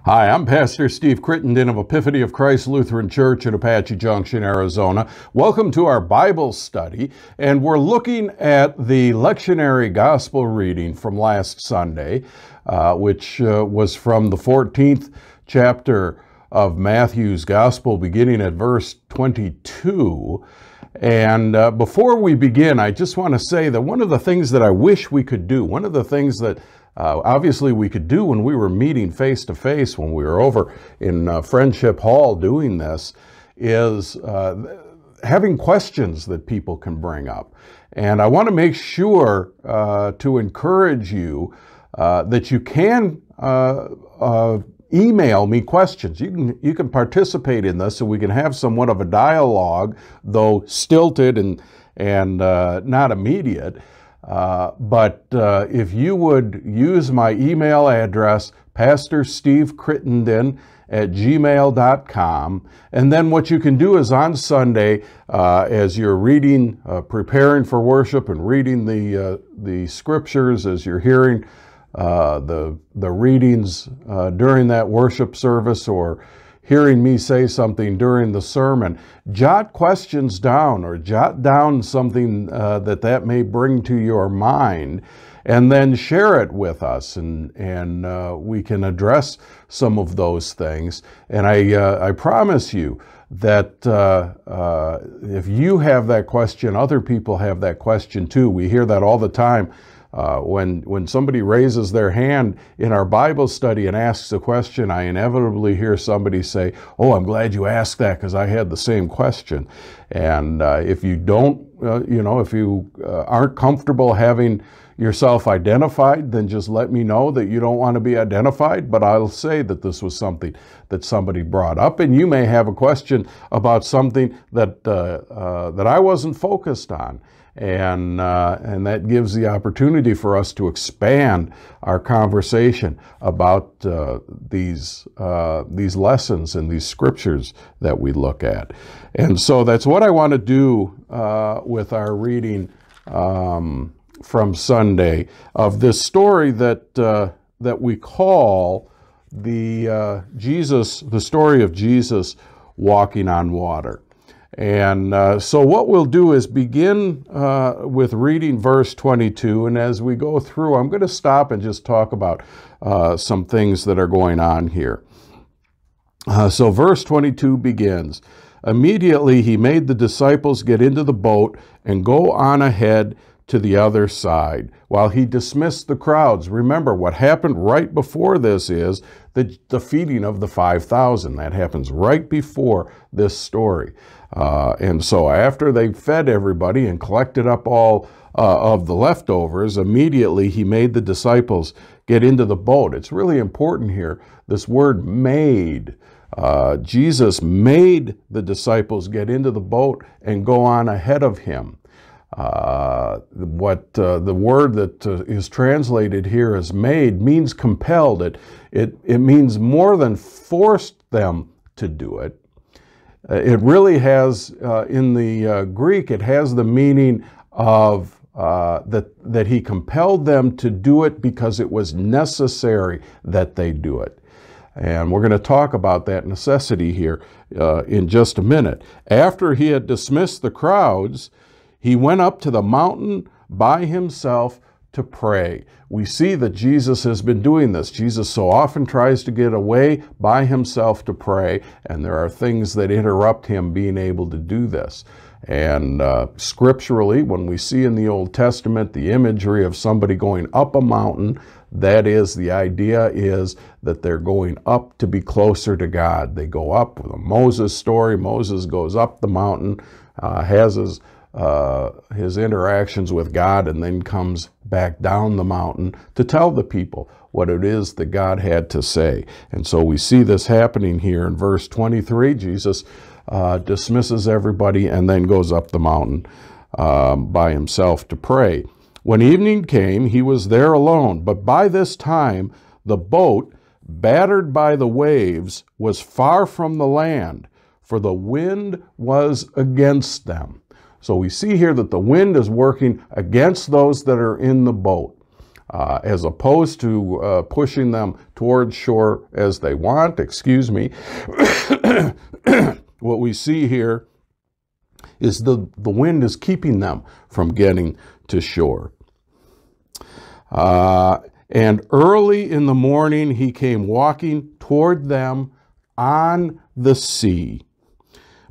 Hi, I'm Pastor Steve Crittenden of Epiphany of Christ Lutheran Church in Apache Junction, Arizona. Welcome to our Bible study, and we're looking at the lectionary gospel reading from last Sunday, which was from the 14th chapter of Matthew's Gospel, beginning at verse 22. And before we begin, I just want to say that one of the things that I wish we could do, one of the things that obviously we could do when we were meeting face to face, when we were over in Friendship Hall doing this, is having questions that people can bring up. And I want to make sure to encourage you that you can email me questions. You can participate in this so we can have somewhat of a dialogue, though stilted and not immediate. But if you would use my email address, pastorstevecrittenden@gmail.com, and then what you can do is on Sunday, as you're reading, preparing for worship and reading the scriptures, as you're hearing the readings during that worship service, or hearing me say something during the sermon, jot questions down or jot down something that may bring to your mind, and then share it with us, and we can address some of those things. And I promise you that if you have that question, other people have that question too. We hear that all the time. When somebody raises their hand in our Bible study and asks a question, I inevitably hear somebody say, "Oh, I'm glad you asked that because I had the same question." And if you don't, if you aren't comfortable having yourself identified, then just let me know that you don't want to be identified. But I'll say that this was something that somebody brought up, and you may have a question about something that that I wasn't focused on. And that gives the opportunity for us to expand our conversation about these lessons and these scriptures that we look at. And so that's what I want to do with our reading from Sunday of this story that we call the story of Jesus walking on water. And so what we'll do is begin with reading verse 22, and as we go through, I'm going to stop and just talk about some things that are going on here. So verse 22 begins, "Immediately he made the disciples get into the boat and go on ahead to the other side, while he dismissed the crowds." Remember, what happened right before this is the feeding of the 5,000. That happens right before this story. And so after they fed everybody and collected up all of the leftovers, immediately he made the disciples get into the boat. It's really important here, this word made. Jesus made the disciples get into the boat and go on ahead of him. The word that is translated here as made means compelled. It means more than forced them to do it. It really has, in the Greek, it has the meaning of that he compelled them to do it because it was necessary that they do it. And we're going to talk about that necessity here in just a minute. After he had dismissed the crowds, he went up to the mountain by himself to pray. We see that Jesus has been doing this. Jesus so often tries to get away by himself to pray, and there are things that interrupt him being able to do this. And scripturally, when we see in the Old Testament the imagery of somebody going up a mountain, that is, the idea is that they're going up to be closer to God. They go up. With the Moses story, Moses goes up the mountain, has his interactions with God, and then comes back down the mountain to tell the people what it is that God had to say. And so we see this happening here in verse 23. Jesus dismisses everybody and then goes up the mountain by himself to pray. When evening came, he was there alone, but by this time the boat, battered by the waves, was far from the land, for the wind was against them. So we see here that the wind is working against those that are in the boat. as opposed to pushing them towards shore as they want. Excuse me. What we see here is the wind is keeping them from getting to shore. And early in the morning he came walking toward them on the sea.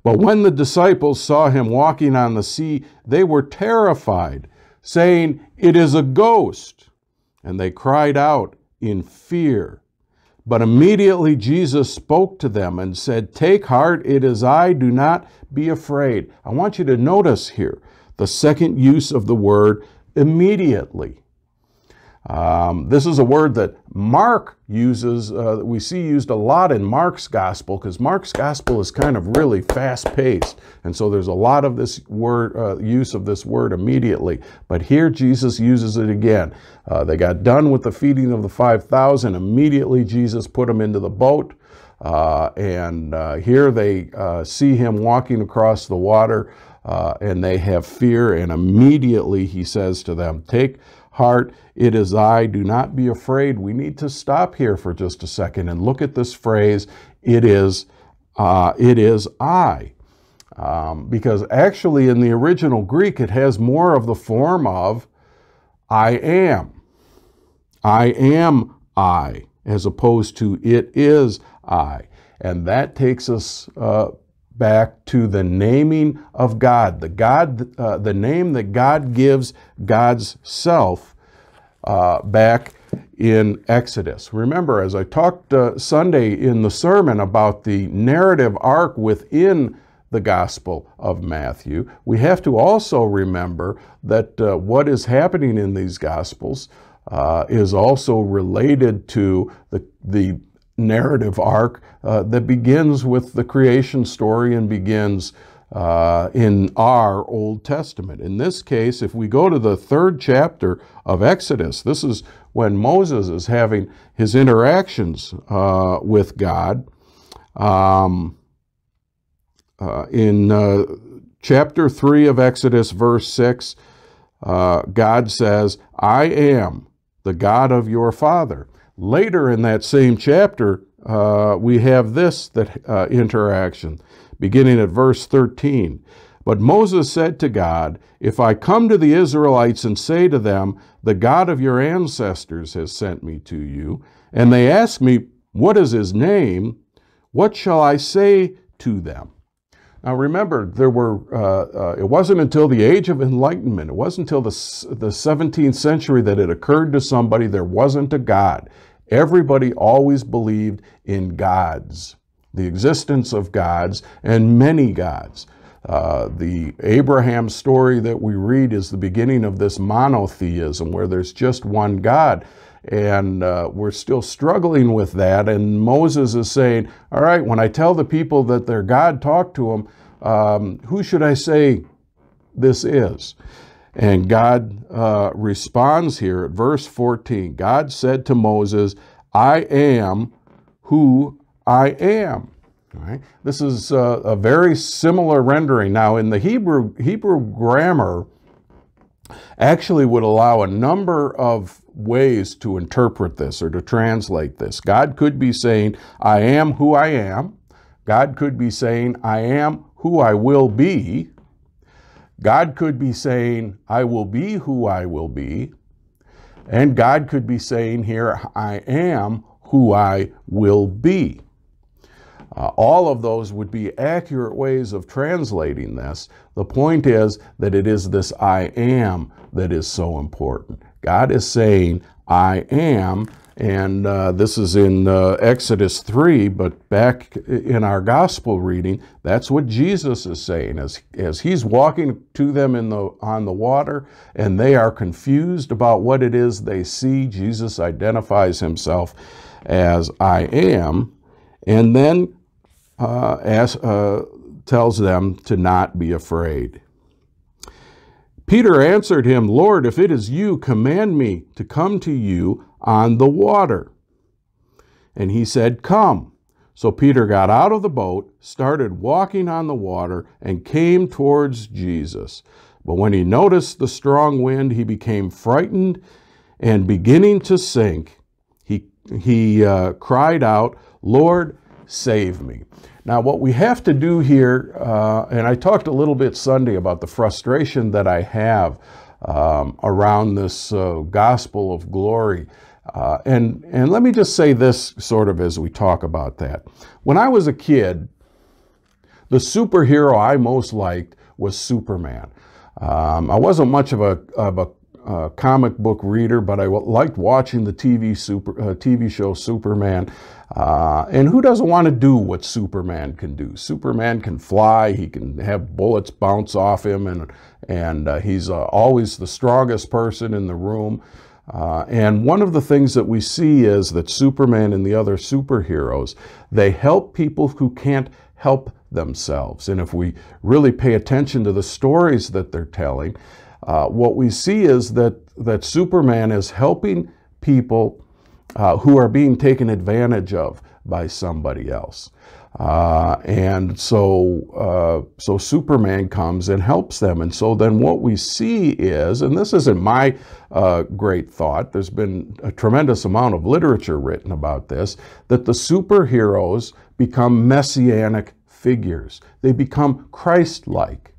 But when the disciples saw him walking on the sea, they were terrified, saying, "It is a ghost." And they cried out in fear. But immediately Jesus spoke to them and said, "Take heart, it is I, do not be afraid." I want you to notice here the second use of the word immediately. This is a word that Mark uses, we see used a lot in Mark's gospel, because Mark's gospel is kind of really fast-paced. And so there's a lot of this word, use of this word immediately. But here Jesus uses it again. They got done with the feeding of the 5,000. Immediately Jesus put them into the boat. And here they see him walking across the water, and they have fear. And immediately he says to them, "Take heart, it is I, do not be afraid." We need to stop here for just a second and look at this phrase, it is I. Because actually in the original Greek, it has more of the form of I am. I am I, as opposed to it is I. And that takes us back to the naming of God, the name that God gives God's self back in Exodus. Remember, as I talked Sunday in the sermon about the narrative arc within the Gospel of Matthew, we have to also remember that what is happening in these Gospels is also related to the narrative arc that begins with the creation story and begins in our Old Testament. In this case, if we go to the 3rd chapter of Exodus, this is when Moses is having his interactions with God. In chapter 3 of Exodus, verse 6, God says, "I am the God of your father." Later in that same chapter, we have this interaction, beginning at verse 13. "But Moses said to God, if I come to the Israelites and say to them, the God of your ancestors has sent me to you, and they ask me, what is his name? What shall I say to them?" Now remember, it wasn't until the Age of Enlightenment, it wasn't until the 17th century that it occurred to somebody there wasn't a God. Everybody always believed in gods, the existence of gods, and many gods. The Abraham story that we read is the beginning of this monotheism, where there's just one God. And we're still struggling with that. And Moses is saying, all right, when I tell the people that their God talked to them, who should I say this is? And God responds here at verse 14. God said to Moses, "I am who I am." All right? This is a very similar rendering. Now, in the Hebrew grammar, actually would allow a number of ways to interpret this or to translate this. God could be saying, "I am who I am." God could be saying, "I am who I will be." God could be saying, "I will be who I will be." And God could be saying here, "I am who I will be." All of those would be accurate ways of translating this. The point is that it is this "I am" that is so important. God is saying, "I am," and this is in Exodus 3, but back in our gospel reading, that's what Jesus is saying. As he's walking to them on the water, and they are confused about what it is they see, Jesus identifies himself as "I am," and then tells them to not be afraid. Peter answered him, "Lord, if it is you, command me to come to you on the water." And he said, "Come." So Peter got out of the boat, started walking on the water, and came towards Jesus. But when he noticed the strong wind, he became frightened and beginning to sink, he cried out, "Lord, save me." Now, what we have to do here, and I talked a little bit Sunday about the frustration that I have around this gospel of glory. And let me just say this sort of as we talk about that. When I was a kid, the superhero I most liked was Superman. I wasn't much of a comic book reader, but I liked watching the TV show Superman. And who doesn't want to do what Superman can do? Superman can fly, he can have bullets bounce off him, and he's always the strongest person in the room. And one of the things that we see is that Superman and the other superheroes, they help people who can't help themselves. And if we really pay attention to the stories that they're telling, what we see is that Superman is helping people who are being taken advantage of by somebody else. And so Superman comes and helps them. And so then what we see is, and this isn't my great thought, there's been a tremendous amount of literature written about this, that the superheroes become messianic figures. They become Christ-like.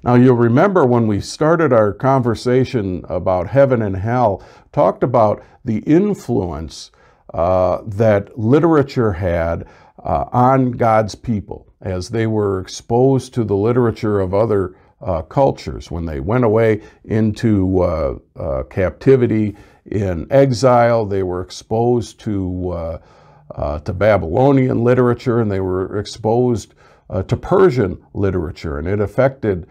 Now, you'll remember when we started our conversation about heaven and hell, talked about the influence that literature had on God's people as they were exposed to the literature of other cultures. When they went away into captivity in exile, they were exposed to Babylonian literature, and they were exposed to Persian literature, and it affected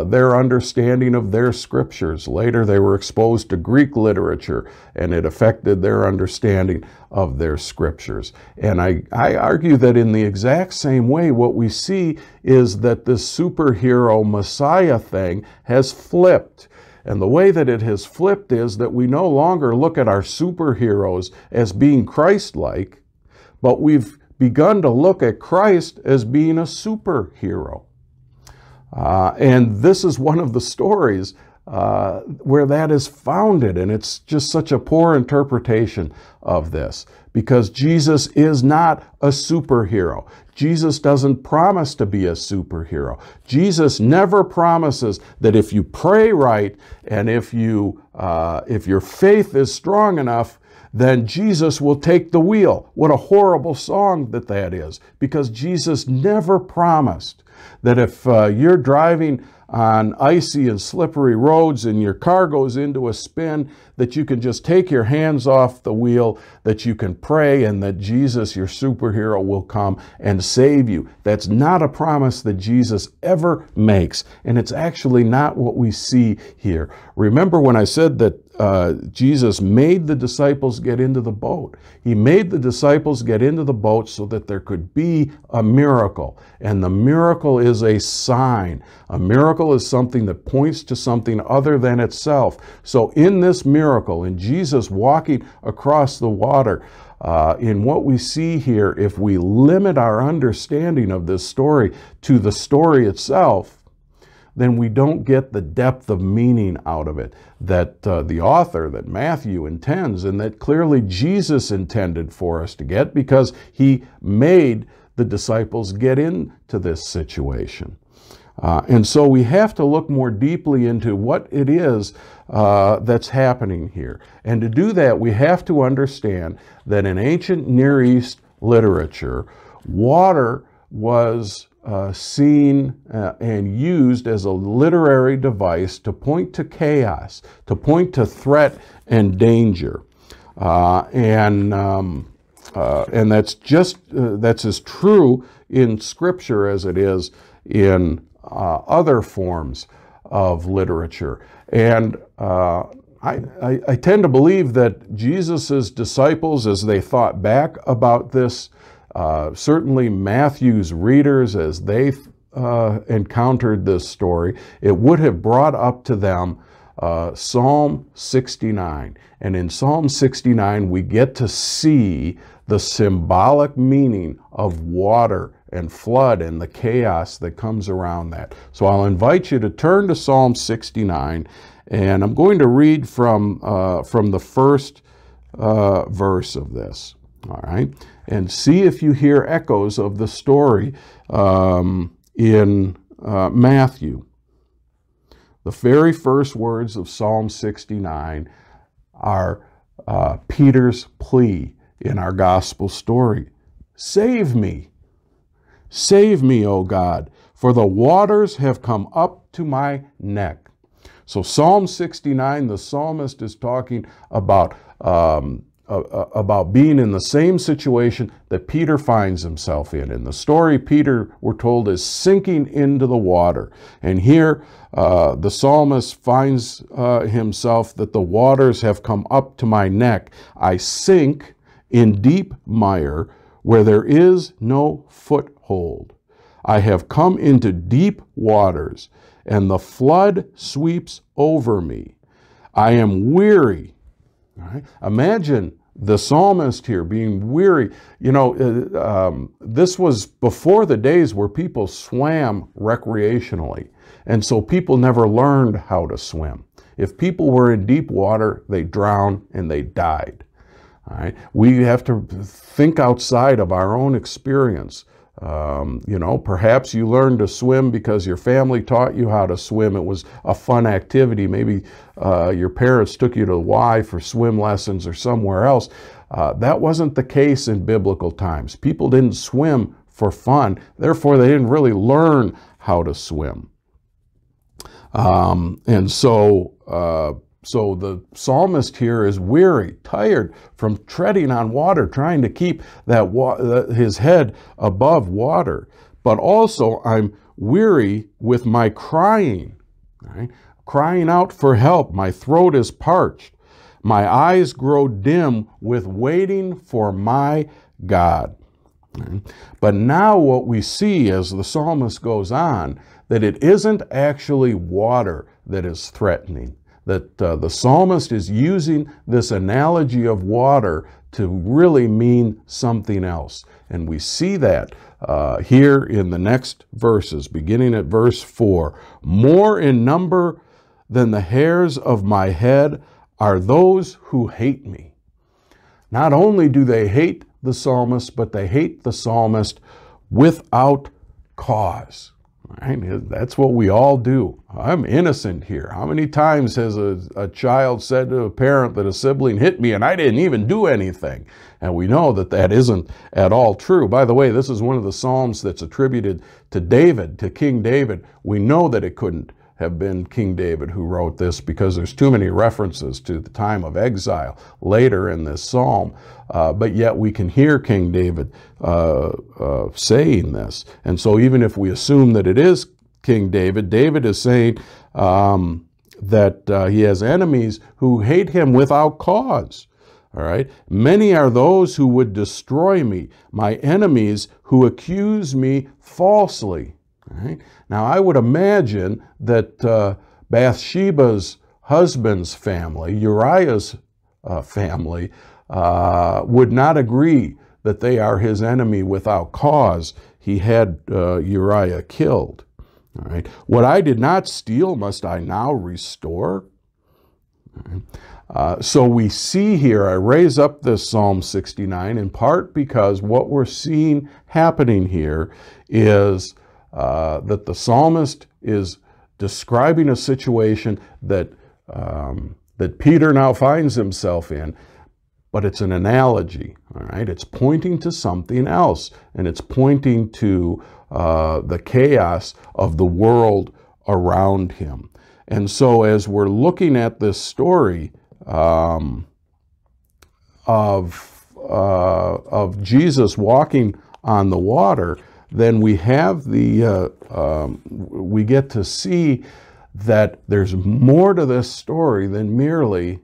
their understanding of their scriptures. Later, they were exposed to Greek literature, and it affected their understanding of their scriptures. And I argue that in the exact same way, what we see is that this superhero Messiah thing has flipped. And the way that it has flipped is that we no longer look at our superheroes as being Christ-like, but we've begun to look at Christ as being a superhero. And this is one of the stories where that is founded, and it's just such a poor interpretation of this, because Jesus is not a superhero. Jesus doesn't promise to be a superhero. Jesus never promises that if you pray right and if your faith is strong enough, then Jesus will take the wheel. What a horrible song that is, because Jesus never promised that if you're driving on icy and slippery roads and your car goes into a spin, that you can just take your hands off the wheel, that you can pray, and that Jesus, your superhero, will come and save you. That's not a promise that Jesus ever makes, and it's actually not what we see here. Remember when I said that Jesus made the disciples get into the boat. He made the disciples get into the boat so that there could be a miracle. And the miracle is a sign. A miracle is something that points to something other than itself. So in this miracle, in Jesus walking across the water, in what we see here, if we limit our understanding of this story to the story itself, then we don't get the depth of meaning out of it that the author, that Matthew intends, and that clearly Jesus intended for us to get, because he made the disciples get into this situation. And so we have to look more deeply into what it is that's happening here. And to do that, we have to understand that in ancient Near East literature, water was seen and used as a literary device to point to chaos, to point to threat and danger. And that's as true in Scripture as it is in other forms of literature. And I tend to believe that Jesus's disciples, as they thought back about this, certainly Matthew's readers, as they encountered this story, it would have brought up to them Psalm 69. And in Psalm 69, we get to see the symbolic meaning of water and flood and the chaos that comes around that. So I'll invite you to turn to Psalm 69, And I'm going to read from the first verse of this, all right? And see if you hear echoes of the story in Matthew. The very first words of Psalm 69 are Peter's plea in our gospel story. Save me, O God, for the waters have come up to my neck. So Psalm 69, the psalmist is talking about being in the same situation that Peter finds himself in. In the story, Peter, we're told, is sinking into the water. And here, the psalmist finds himself that the waters have come up to my neck. I sink in deep mire where there is no foothold. I have come into deep waters, and the flood sweeps over me. I am weary. Right? Imagine the psalmist here being weary. You know, this was before the days where people swam recreationally. And so people never learned how to swim. If people were in deep water, they drowned and they died. All right? We have to think outside of our own experience. You know, perhaps you learned to swim because your family taught you how to swim. It was a fun activity. Maybe your parents took you to the Y for swim lessons or somewhere else. That wasn't the case in biblical times. People didn't swim for fun. Therefore, they didn't really learn how to swim. So the psalmist here is weary, tired from treading on water, trying to keep his head above water. But also, I'm weary with my crying, right? Crying out for help. My throat is parched. My eyes grow dim with waiting for my God. Right? But now what we see as the psalmist goes on, that it isn't actually water that is threatening. That the psalmist is using this analogy of water to really mean something else. And we see that here in the next verses, beginning at verse 4. More in number than the hairs of my head are those who hate me. Not only do they hate the psalmist, but they hate the psalmist without cause. Right? That's what we all do. I'm innocent here. How many times has a child said to a parent that a sibling hit me and I didn't even do anything? And we know that that isn't at all true. By the way, this is one of the Psalms that's attributed to David, to King David. We know that it couldn't have been King David who wrote this because there's too many references to the time of exile later in this psalm. But yet we can hear King David saying this. And so even if we assume that it is King David, David is saying that he has enemies who hate him without cause. All right. Many are those who would destroy me, my enemies who accuse me falsely. Right? Now, I would imagine that Bathsheba's husband's family, Uriah's family, would not agree that they are his enemy without cause. He had Uriah killed. All right. What I did not steal, must I now restore? So we see here, I raise up this Psalm 69 in part because what we're seeing happening here is that the psalmist is describing a situation that that Peter now finds himself in, but it's an analogy. All right, it's pointing to something else, and it's pointing to the chaos of the world around him. And so, as we're looking at this story of Jesus walking on the water, then we have we get to see that there's more to this story than merely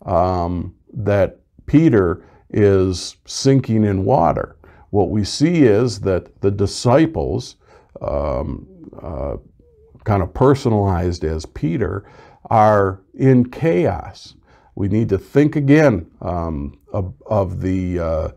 that Peter is sinking in water. What we see is that the disciples, kind of personalized as Peter, are in chaos. We need to think again of the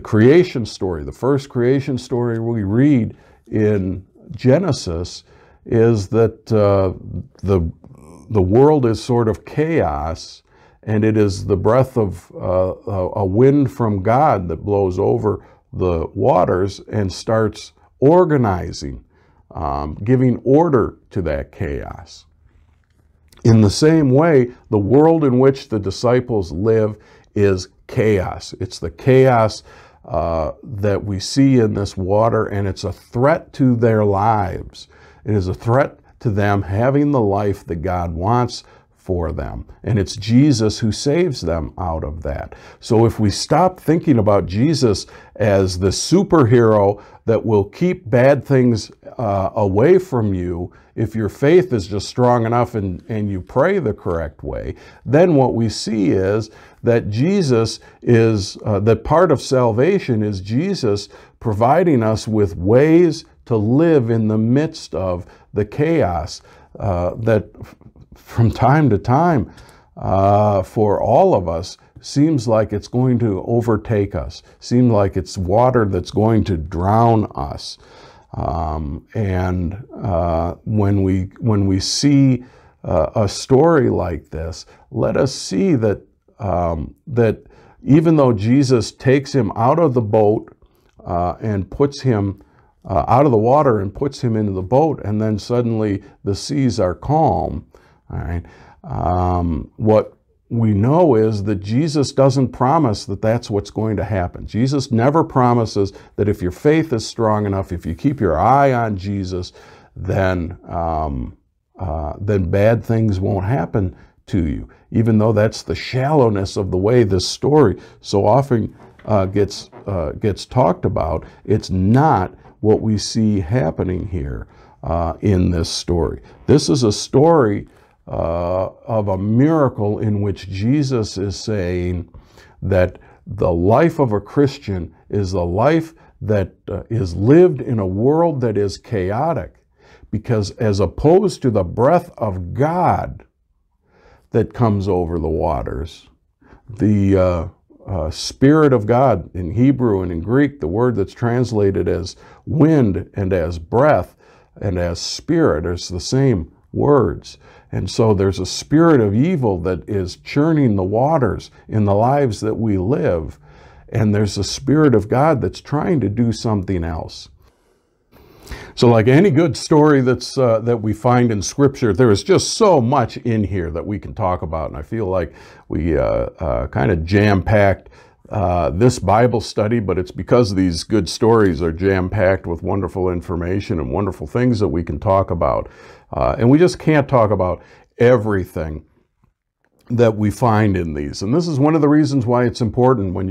creation story. The first creation story we read in Genesis is that the world is sort of chaos, and it is the breath of a wind from God that blows over the waters and starts organizing, giving order to that chaos. In the same way, the world in which the disciples live is chaos. It's the chaos that we see in this water, and it's a threat to their lives. It is a threat to them having the life that God wants for them. And it's Jesus who saves them out of that. So if we stop thinking about Jesus as the superhero that will keep bad things away from you, if your faith is just strong enough and you pray the correct way, then what we see is that Jesus is, that part of salvation is Jesus providing us with ways to live in the midst of the chaos that from time to time for all of us seems like it's going to overtake us, seems like it's water that's going to drown us. When we see a story like this, let us see that that even though Jesus takes him out of the boat and puts him out of the water and puts him into the boat, and then suddenly the seas are calm, all right, what we know is that Jesus doesn't promise that that's what's going to happen. Jesus never promises that if your faith is strong enough, if you keep your eye on Jesus, then bad things won't happen to you. Even though that's the shallowness of the way this story so often gets talked about, it's not what we see happening here in this story. This is a story of a miracle in which Jesus is saying that the life of a Christian is a life that is lived in a world that is chaotic, because as opposed to the breath of God that comes over the waters, the Spirit of God in Hebrew and in Greek, the word that's translated as wind and as breath and as spirit is the same words. And so there's a spirit of evil that is churning the waters in the lives that we live. And there's a Spirit of God that's trying to do something else. So like any good story that we find in Scripture, there is just so much in here that we can talk about. And I feel like we kind of jam-packed this Bible study, but it's because these good stories are jam-packed with wonderful information and wonderful things that we can talk about. And we just can't talk about everything that we find in these. And this is one of the reasons why it's important when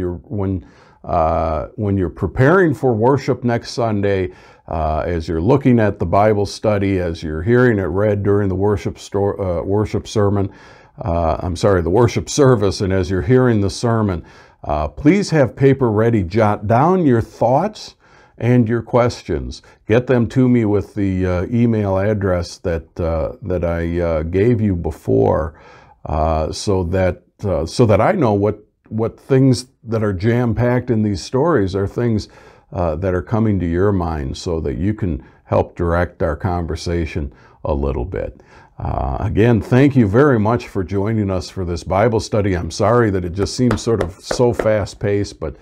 you're preparing for worship next Sunday, as you're looking at the Bible study, as you're hearing it read during the worship sermon, the worship service, and as you're hearing the sermon, please have paper ready. Jot down your thoughts and your questions. Get them to me with the email address that I gave you before, so that I know what things that are jam-packed in these stories are things that are coming to your mind, so that you can help direct our conversation a little bit. Again, thank you very much for joining us for this Bible study. I'm sorry that it just seems sort of so fast-paced, but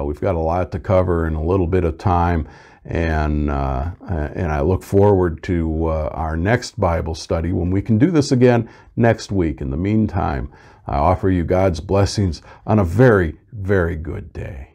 we've got a lot to cover in a little bit of time, and I look forward to our next Bible study when we can do this again next week. In the meantime, I offer you God's blessings on a very, very good day.